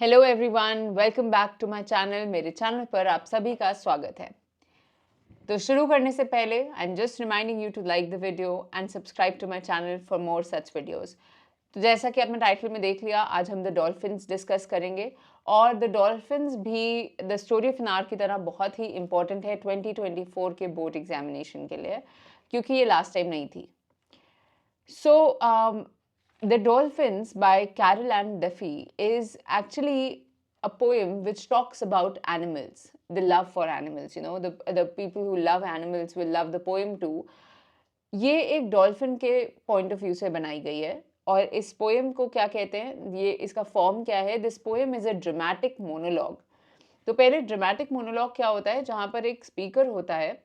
Hello everyone, welcome back to my channel. मेरे channel पर आप सभी का स्वागत है। तो शुरू करने से पहले I am just reminding you to like the video and subscribe to my channel for more such videos. तो जैसा कि आपने टाइटल में देख लिया, आज हम द डॉल्फिन्स डिस्कस करेंगे और द डॉल्फिन्स भी the story of N R की तरह बहुत ही इंपॉर्टेंट है 2024 के बोर्ड एग्जामिनेशन के लिए, क्योंकि ये लास्ट टाइम नहीं थी। So, The Dolphins by Carol Ann Duffy is actually a poem which talks about animals, the love for animals. The people who love animals will love the poem too. ये एक dolphin के point of view से बनाई गई है और इस poem को क्या कहते हैं, ये इसका फॉर्म क्या है। This poem is a dramatic monologue. तो पहले ड्रामेटिक मोनोलॉग क्या होता है, जहाँ पर एक स्पीकर होता है,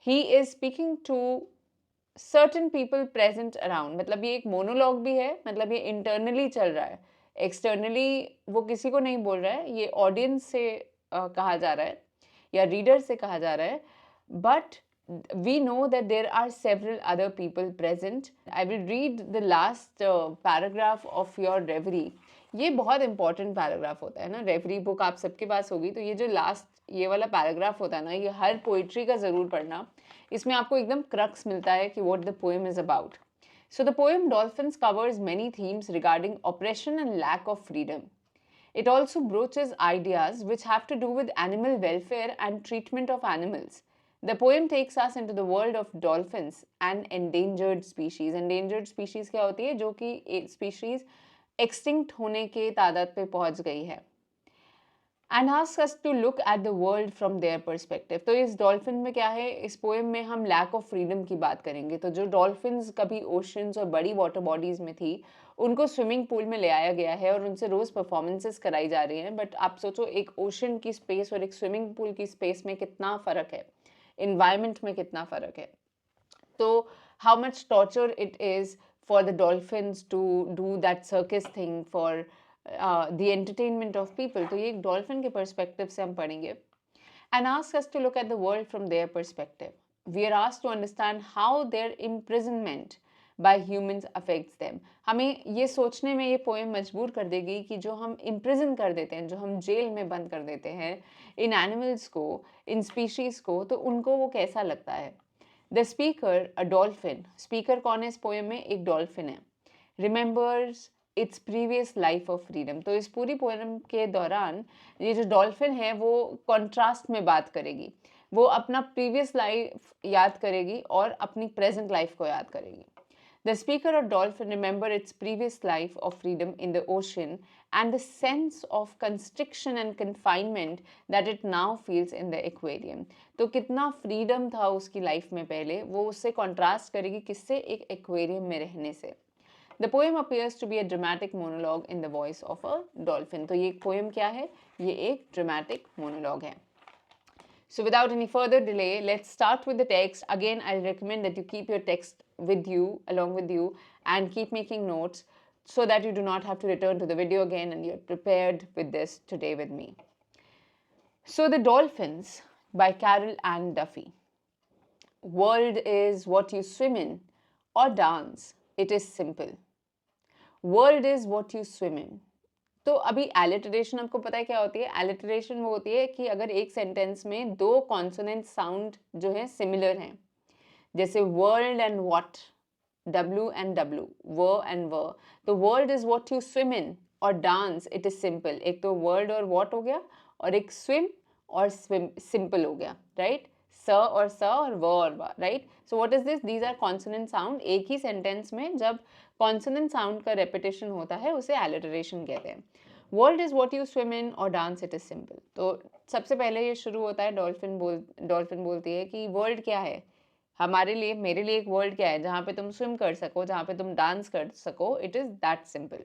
he is speaking to certain people present around. मतलब ये एक मोनोलॉग भी है, मतलब ये इंटरनली चल रहा है, एक्सटर्नली वो किसी को नहीं बोल रहा है, ये ऑडियंस से कहा जा रहा है या रीडर से कहा जा रहा है। But we know that there are several other people present. I will read the last paragraph of your reverie. ये बहुत इंपॉर्टेंट पैराग्राफ होता है ना, रेवरी बुक आप सबके पास होगी, तो ये जो लास्ट ये वाला पैराग्राफ होता है ना, ये हर पोइट्री का ज़रूर पढ़ना। इसमें आपको एकदम क्रक्स मिलता है कि what the poem is about. So the poem Dolphins covers many themes regarding oppression and lack of freedom. It also broaches ideas which have to do with animal welfare and treatment of animals. The poem takes us into the world of dolphins, an endangered species. Endangered species क्या होती है, जो कि species extinct होने के तादाद पे पहुंच गई है। And asks us to look at the world from their perspective. तो इस डॉल्फिन में क्या है, इस पोएम में हम लैक ऑफ फ्रीडम की बात करेंगे। तो जो डॉल्फिन्स कभी ओशंस और बड़ी वाटर बॉडीज में थी, उनको स्विमिंग पूल में ले आया गया है और उनसे रोज परफॉर्मेंसेस कराई जा रही हैं। बट आप सोचो, एक ओशन की स्पेस और एक स्विमिंग पूल की स्पेस में कितना फ़र्क है, इन्वायरमेंट में कितना फ़र्क है। तो how much torture it is for the dolphins to do that circus thing for the entertainment of people. तो ये एक डॉल्फिन के पर्सपेक्टिव से हम पढ़ेंगे। And ask us to look at the world from their perspective. We are asked to understand how their imprisonment by humans affects them. हमें ये सोचने में ये पोएम मजबूर कर देगी कि जो हम इम्प्रिजन कर देते हैं, जो हम जेल में बंद कर देते हैं इन एनिमल्स को, इन स्पीशीज को, तो उनको वो कैसा लगता है। The speaker a dolphin, speaker कौन है इस पोएम में, एक डॉल्फिन है, remembers its previous life of freedom. तो इस पूरी पोएम के दौरान ये जो डॉल्फिन है वो कॉन्ट्रास्ट में बात करेगी, वो अपना प्रीवियस लाइफ याद करेगी और अपनी प्रेजेंट लाइफ को याद करेगी। The speaker or dolphin remember its previous life of freedom in the ocean and the sense of constriction and confinement that it now feels in the aquarium. तो कितना freedom था उसकी लाइफ में पहले, वो उससे कॉन्ट्रास्ट करेगी किससे, एक एक्वेरियम में रहने से। The poem appears to be a dramatic monologue in the voice of a dolphin. तो ये पोएम क्या है, ये एक ड्रामेटिक मोनोलॉग है। So without any further delay, let's start with the text. Again, I'll recommend that you keep your text with you, along with you, and keep making notes so that you do not have to return to the video again and you're prepared with this today with me. So The Dolphins by Carol Ann Duffy. World is what you swim in or dance. It is simple. World is what you swim in. तो अभी alliteration आपको पता है क्या होती है। Alliteration वो होती है कि अगर एक सेंटेंस में दो कॉन्सोनेंट साउंड जो है सिमिलर हैं, जैसे world and what, W and W, व एंड व। तो world is what you swim इन और डांस इट इज सिंपल। एक तो वर्ल्ड और व्हाट हो गया और एक स्विम और स्विम सिंपल हो गया, राइट। स और व और व, right. So what is this, these are consonant sound. एक ही सेंटेंस में जब कॉन्सोनेंट साउंड का रेपिटेशन होता है उसे एलिटरेशन कहते हैं। World is what you swim इन और डांस इट इज सिंपल। तो सबसे पहले ये शुरू होता है, डॉल्फिन बोलती है कि वर्ल्ड क्या है हमारे लिए, मेरे लिए एक वर्ल्ड क्या है जहाँ पे तुम स्विम कर सको, जहाँ पे तुम डांस कर सको, it is that simple.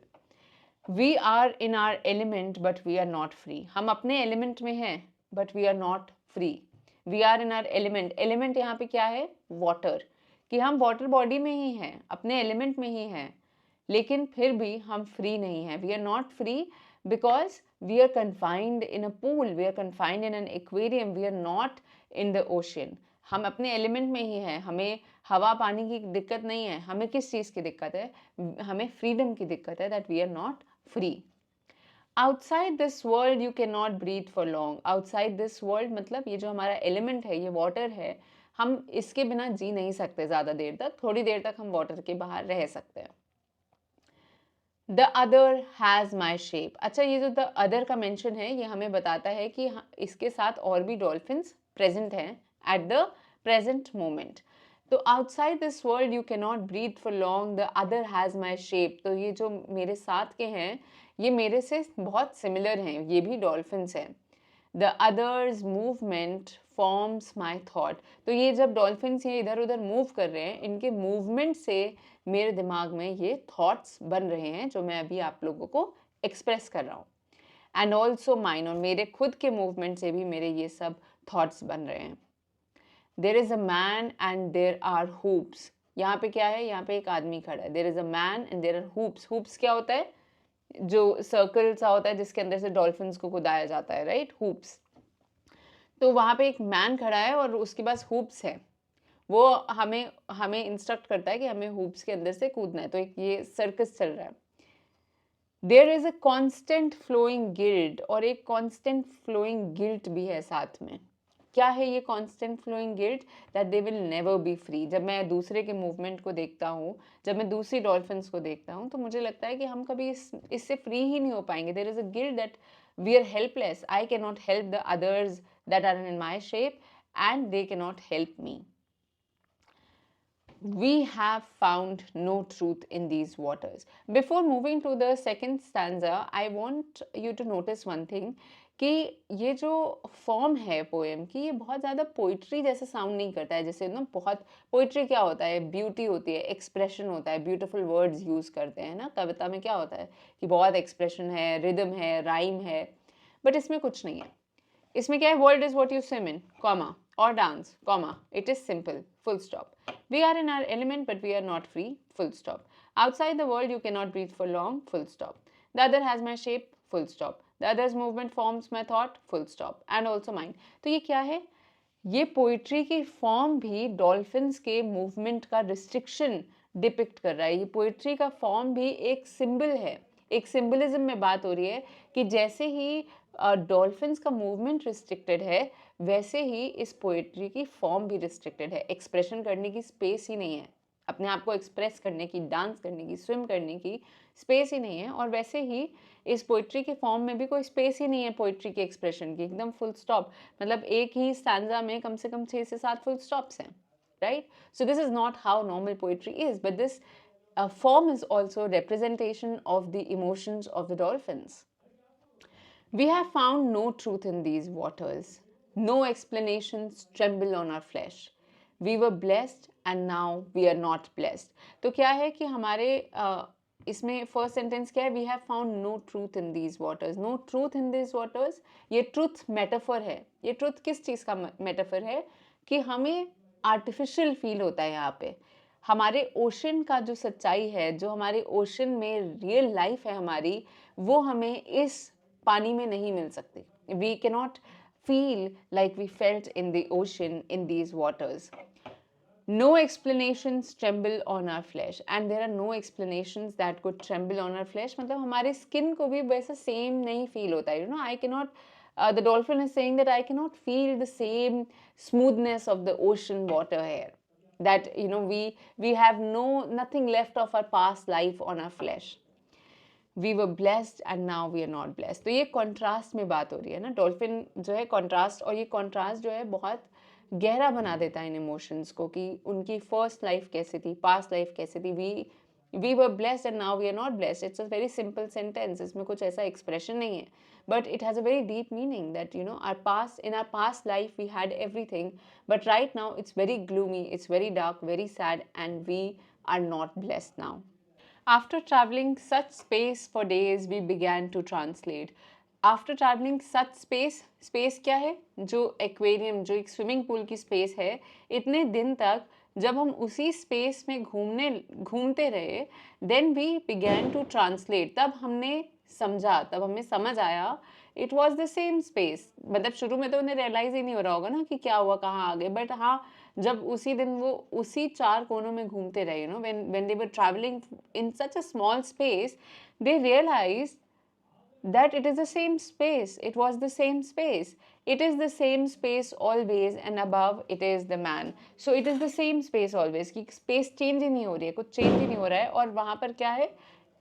We are in our element but we are not free. हम अपने एलिमेंट में हैं but we are not free. We are in our element, element यहाँ पे क्या है, वाटर, कि हम वाटर बॉडी में ही हैं, अपने एलिमेंट में ही हैं, लेकिन फिर भी हम फ्री नहीं हैं। We are not free because we are confined in a pool, we are confined in an aquarium, we are not in the ocean. हम अपने एलिमेंट में ही हैं, हमें हवा पानी की दिक्कत नहीं है। हमें किस चीज़ की दिक्कत है, हमें फ्रीडम की दिक्कत है, that we are not free. Outside this world you can not breathe for long. Outside this world मतलब ये जो हमारा एलिमेंट है, ये वाटर है, हम इसके बिना जी नहीं सकते ज़्यादा देर तक, थोड़ी देर तक हम वाटर के बाहर रह सकते हैं। The other has my shape. अच्छा, ये जो द अदर का मेंशन है, ये हमें बताता है कि इसके साथ और भी डॉल्फिन्स प्रेजेंट हैं एट द प्रेजेंट मोमेंट। तो outside this world you can not breathe for long, the other has my shape. तो ये जो मेरे साथ के हैं, ये मेरे से बहुत सिमिलर हैं, ये भी डॉल्फिन्स हैं। The others movement forms my thought. तो ये जब डॉल्फिन्स ये इधर उधर मूव कर रहे हैं, इनके मूवमेंट से मेरे दिमाग में ये थॉट्स बन रहे हैं जो मैं अभी आप लोगों को एक्सप्रेस कर रहा हूँ। एंड ऑल्सो माइन, और मेरे खुद के मूवमेंट से भी मेरे ये सब थॉट्स बन रहे हैं। There is a man and there are hoops. यहाँ पे क्या है, यहाँ पे एक आदमी खड़ा है। There is a man and there are hoops. Hoops क्या होता है, जो सर्कल सा होता है जिसके अंदर से डॉल्फिन्स को कूदाया जाता है, राइट, हुप्स। तो वहाँ पे एक मैन खड़ा है और उसके पास हुप्स है। वो हमें हमें इंस्ट्रक्ट करता है कि हमें हुप्स के अंदर से कूदना है। तो एक ये सर्कस चल रहा है। There is a constant flowing guilt, और एक कॉन्स्टेंट फ्लोइंग गिल्ट भी है साथ में। क्या है ये constant flowing guilt? That they will never be free. जब मैं दूसरे के मूवमेंट को देखता हूँ, जब मैं दूसरी डॉल्फिन्स को देखता हूँ, तो मुझे लगता है कि हम कभी इससे फ्री ही नहीं हो पाएंगे। There is a guilt that we are helpless. I can not help the others that are in my shape, and they cannot help me. We have found no truth in these waters. Before moving to the second stanza, I want you to notice one thing, कि ये जो form है poem की, ये बहुत ज़्यादा poetry जैसे sound नहीं करता है। जैसे ना, बहुत पोइट्री क्या होता है, ब्यूटी होती है, एक्सप्रेशन होता है, ब्यूटीफुल वर्ड्स यूज़ करते हैं ना। कविता में क्या होता है कि बहुत एक्सप्रेशन है, रिदम है, राइम है, बट इसमें कुछ नहीं है। इसमें क्या है, world is what you swim in, comma, और dance, comma, it is simple, full stop. We are in our element but we are not free, full stop. Outside the world you can not breathe for long, full stop. The other has my shape, full stop. The others movement forms my thought, full stop, and also mind. तो ये क्या है, ये poetry की form भी dolphins के movement का restriction depict कर रहा है। ये पोइट्री का फॉर्म भी एक सिंबल है, एक सिंबलिज्म में बात हो रही है कि जैसे ही डॉल्फिन्स का मूवमेंट रिस्ट्रिक्टेड है, वैसे ही इस पोइट्री की फॉर्म भी रिस्ट्रिक्टेड है। एक्सप्रेशन करने की स्पेस ही नहीं है, अपने आप को एक्सप्रेस करने की, डांस करने की, स्विम करने की स्पेस ही नहीं है। और वैसे ही इस पोइट्री के फॉर्म में भी कोई स्पेस ही नहीं है पोइट्री के एक्सप्रेशन की, एकदम फुल स्टॉप। मतलब एक ही स्टैंजा में कम से कम 6 से 7 फुल स्टॉप्स हैं, right? So this is not how normal poetry is, but this form is also representation of the emotions of the dolphins. We have found no truth in these waters. No explanations tremble on our flesh. We were blessed and now we are not blessed. तो क्या है कि हमारे इसमें first sentence क्या है, we have found no truth in these waters. No truth in these waters, ये truth metaphor है। ये ट्रूथ किस चीज़ का मेटाफर है कि हमें आर्टिफिशियल फील होता है यहाँ पे। हमारे ओशन का जो सच्चाई है, जो हमारे ओशन में रियल लाइफ है हमारी, वो हमें इस पानी में नहीं मिल सकती। We cannot feel like we felt in the ocean in these waters. No explanations tremble on our flesh, and there are no explanations that could tremble on our flesh. मतलब हमारे स्किन को भी वैसा सेम नहीं feel होता है। I cannot, the dolphin is saying that I cannot feel the same smoothness of the ocean water here. That we have nothing left of our past life on our flesh. We were blessed and now we are not blessed. तो ये contrast में बात हो रही है ना। Dolphin जो है कॉन्ट्रास्ट, और ये कॉन्ट्रास्ट जो है बहुत गहरा बना देता है इन इमोशंस को, कि उनकी फर्स्ट लाइफ कैसी थी, पास्ट लाइफ कैसी थी। We were blessed and now we are not blessed. It's a very simple sentence, इसमें कुछ ऐसा एक्सप्रेशन नहीं है, but it has a very deep meaning that our past life we had everything, but right now it's very gloomy, it's very dark, very sad, and we are not blessed now. After traveling such space for days, we began to translate. After traveling such space, space क्या है? जो aquarium, जो एक swimming pool की space है, इतने दिन तक जब हम उसी स्पेस में घूमते रहे, then we began to translate. तब हमने समझा, तब हमें समझ आया, it was the same space. मतलब शुरू में तो उन्हें रियलाइज ही नहीं हो रहा होगा ना कि क्या हुआ, कहाँ आ गए, बट हाँ, जब उसी दिन वो उसी 4 कोनों में घूमते रहे, when they were traveling in such a small space, they realized that it is the same space, it was the same space, it is the same space always, and above it is the man. So it is the same space always, कि space change ही नहीं हो रही है, कुछ change ही नहीं हो रहा है, और वहाँ पर क्या है,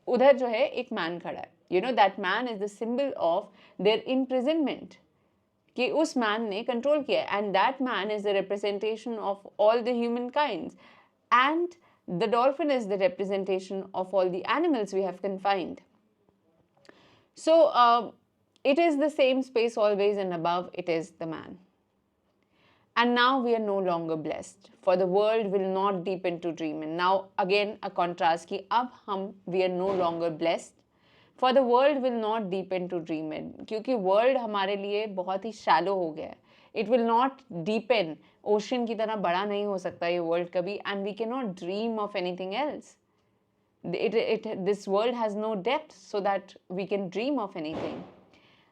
उधर जो है एक man खड़ा है. You know, that man is the symbol of their imprisonment, कि उस man ने control किया है, and that man is the representation of all the human kinds, and the dolphin is the representation of all the animals we have confined. So it is the same space always, and above it is the man. And now we are no longer blessed, for the world will not deepen to dream. And now again a contrast कि अब हम we are no longer blessed, for the world will not deepen to dream in, क्योंकि world हमारे लिए बहुत ही shallow हो गया है. It will not deepen, ocean की तरह बड़ा नहीं हो सकता ये world कभी, and we cannot dream of anything else. This world has no depth so that we can dream of anything.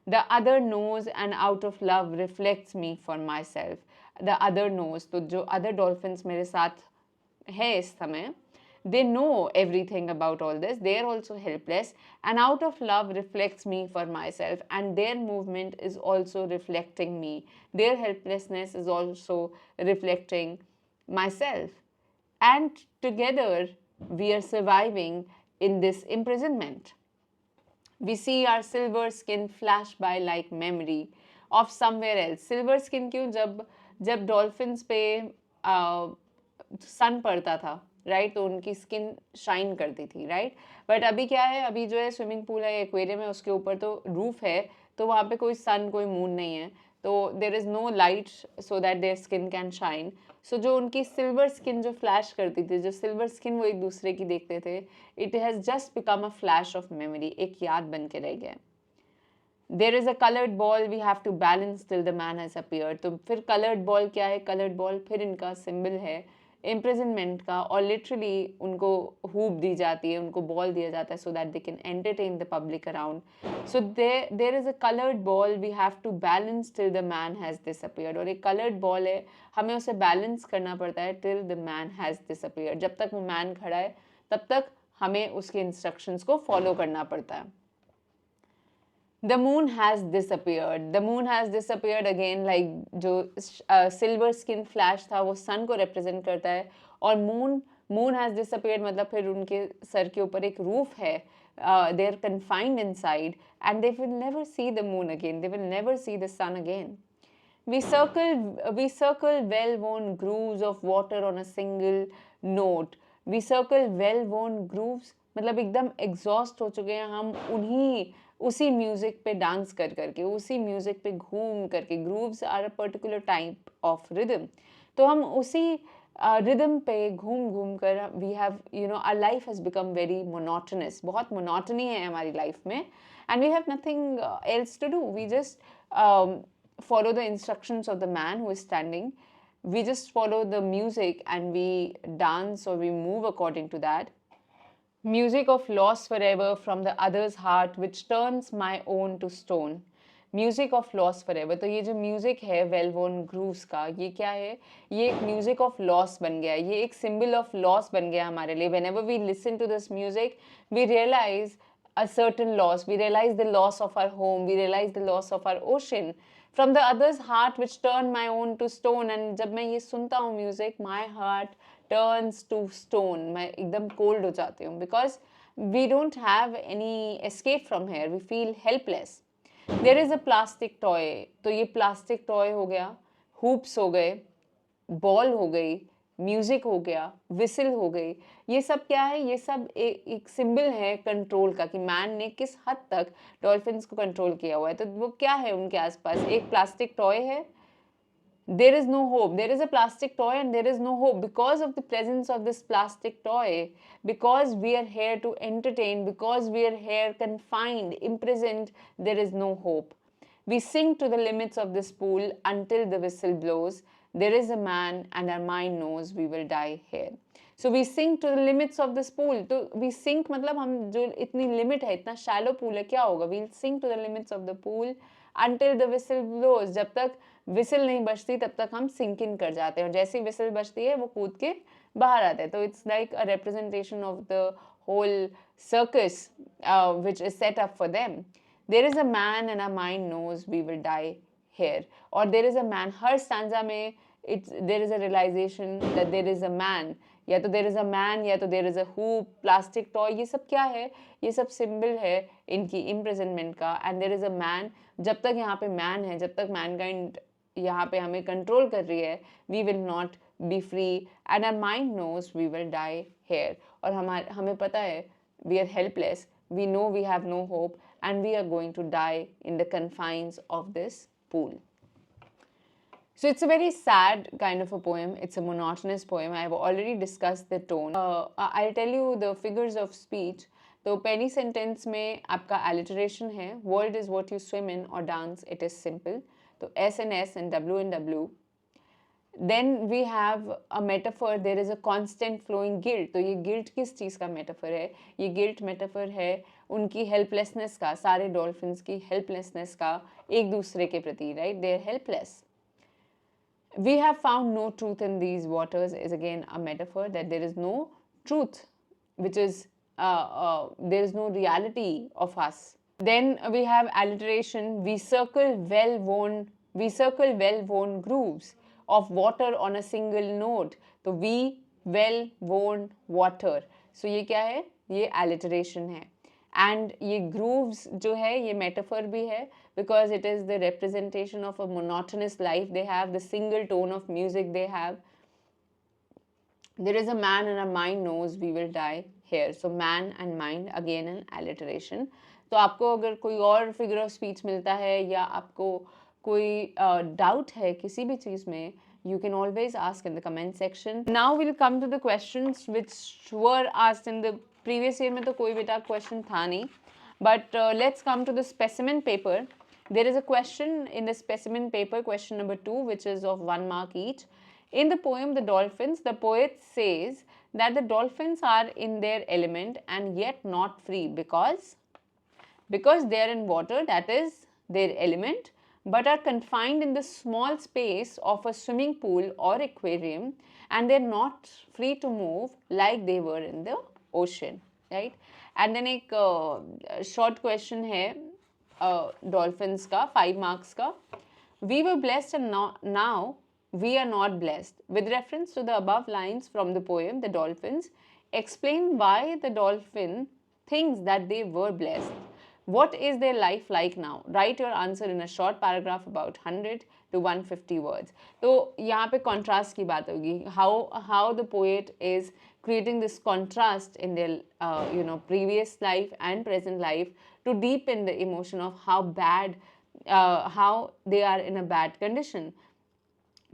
The other knows, and out of love reflects me for myself. The other knows, तो जो other dolphins मेरे साथ है इस समय, they know everything about all this, they are also helpless, and out of love reflects me for myself, and their movement is also reflecting me, their helplessness is also reflecting myself, and together we are surviving in this imprisonment. We see our silver skin flash by like memory of somewhere else. Silver skin क्यों, जब dolphins पे sun पड़ता था, right, तो उनकी skin shine करती थी, right, but अभी क्या है, अभी जो है swimming pool है, aquarium है, उसके ऊपर तो roof है, तो वहाँ पे कोई sun कोई moon नहीं है, तो there is no light so that their skin can shine. So जो उनकी silver skin जो flash करती थी, जो silver skin वो एक दूसरे की देखते थे, it has just become a flash of memory, एक याद बन के रह गया. There is a colored ball we have to balance till the man has appeared. तो फिर colored ball क्या है, colored ball फिर इनका symbol है imprisonment का, और literally उनको hoop दी जाती है, उनको ball दिया जाता है so that they can entertain the public around. So there is a colored ball we have to balance till the man has disappeared. और एक colored ball है, हमें उसे balance करना पड़ता है till the man has disappeared. जब तक वो man खड़ा है तब तक हमें उसके instructions को follow करना पड़ता है. The moon has disappeared. The moon has disappeared again, like जो silver skin flash था वो sun को represent करता है, और moon has disappeared मतलब फिर उनके सर के ऊपर एक roof है, they are confined inside, and they will never see the moon again, they will never see the sun again. We circle well-worn grooves of water on a single note. We circle well-worn grooves मतलब एकदम exhaust हो चुके हैं हम उसी music पे dance कर करके, उसी म्यूजिक पे घूम करके. Grooves are a particular type of rhythm, तो हम उसी रिदम पे घूम घूम कर we have our life has become very monotonous. बहुत मोनोटनी है हमारी लाइफ में, and we have nothing else to do. We just follow the instructions of the man who is standing. We just follow the music and we dance, or we move according to that. Music of loss forever from the other's heart which turns my own to stone. Music of loss forever. तो ये जो music है well-worn grooves का, ये क्या है, ये एक music of loss बन गया, ये एक symbol of loss बन गया हमारे लिए. Whenever we listen to this music, we realize a certain loss. We realize the loss of our home. We realize the loss of our ocean. From the other's heart which turned my own to stone. And जब मैं ये सुनता हूँ music, my heart turns to stone. मैं एकदम cold हो जाती हूँ, because we don't have any escape from here. We feel helpless. There is a plastic toy. तो ये plastic toy हो गया, hoops हो गए, ball हो गई, म्यूजिक हो गया, विसिल हो गई. ये सब क्या है, ये सब एक सिंबल है कंट्रोल का, कि मैन ने किस हद तक डॉल्फिन्स को कंट्रोल किया हुआ है. तो वो क्या है उनके आसपास, एक प्लास्टिक टॉय है. There is no hope. There is a plastic toy and there is no hope because of the presence of this plastic toy, because we are here to entertain, because we are here confined, imprisoned. There is no hope. We sink to the limits of this pool until the whistle blows. There is a man and our mind knows we will die here. So we sink to the limits of this pool. तो we sink मतलब हम जो इतनी limit है, इतना shallow pool है, क्या होगा? We'll sink to the limits of the pool until the whistle blows. जब तक whistle नहीं बजती तब तक हम sink in कर जाते हैं, और जैसी whistle बजती है वो कूद के बाहर आते हैं. तो it's like a representation of the whole circus which is set up for them. there is a man and our mind knows we will die here, or there is a man, her stanza में there is a realization that there is a man, या तो there is a man या तो there is a hoop, plastic toy, ये सब क्या है, ये सब symbol है इनकी imprisonment का. And there is a man, जब तक यहाँ पे man है, जब तक mankind यहाँ पे हमें control कर रही है, we will not be free, and our mind knows we will die here. और हमें पता है we are helpless, we know we have no hope, and we are going to die in the confines of this pool. So it's a very sad kind of a poem. It's a monotonous poem. I have already discussed the tone. I'll tell you the figures of speech. तो पहली sentence में आपका alliteration है, world is what you swim in or dance, it is simple. तो S and S and W and W. Then we have a metaphor, there is a constant flowing guilt. तो ये guilt किस चीज़ का metaphor है? ये guilt metaphor है उनकी helplessness का, सारे dolphins की helplessness का एक दूसरे के प्रति, right? They are helpless. We have found no truth in these waters is again a metaphor that there is no truth, which is there is no reality of us. Then we have alliteration. We circle well-worn grooves of water on a single note. तो we well-worn water. So ये क्या है? ये alliteration है. And ये grooves जो है ये metaphor भी है because it is the representation of a monotonous life they have, the single tone of music they have. There is a man and our mind knows we will die here. So man and mind again an alliteration. तो आपको अगर कोई और figure of speech मिलता है या आपको कोई doubt है किसी भी चीज़ में, you can always ask in the comment section. Now we'll come to the questions which were asked in the previous year में तो कोई बेटा question था नहीं. But let's come to the specimen paper. There is a question in the specimen paper, question number 2, which is of 1 mark each. In the poem The Dolphins, the poet says that the dolphins are in their element and yet not free because they are in water, that is their element, but are confined in the small space of a swimming pool or aquarium, and they're not free to move like they were in the ocean, right? And then एक short question है dolphins का 5 marks का. We were blessed and now we are not blessed. With reference to the above lines from the poem The Dolphins, explain why the dolphin thinks that they were blessed. What is their life like now? Write your answer in a short paragraph about 100 to 150 words. तो यहाँ पे contrast की बात होगी. How the poet is creating this contrast in their previous life and present life to deepen the emotion of how they are in a bad condition.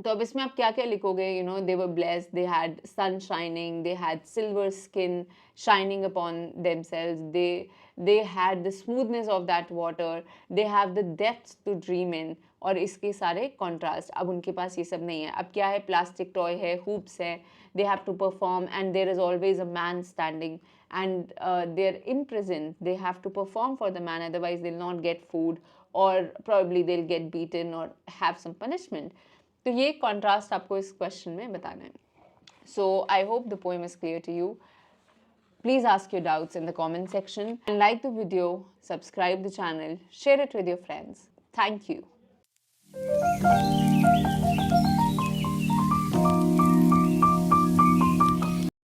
तो अब इसमें आप क्या क्या लिखोगे? They were blessed, they had sun shining, they had silver skin shining upon themselves, they had the smoothness of that water, they have the depths to dream in. और इसके सारे contrast. अब उनके पास ये सब नहीं है. अब क्या है? Plastic toy है, hoops है, they have to perform and there is always a man standing and they're imprisoned. They have to perform for the man, otherwise they'll not get food or probably they'll get beaten or have some punishment. तो ये contrast आपको इस question में बताना है. So I hope the poem is clear to you. Please ask your doubts in the comment section and like the video, subscribe the channel, share it with your friends. Thank you.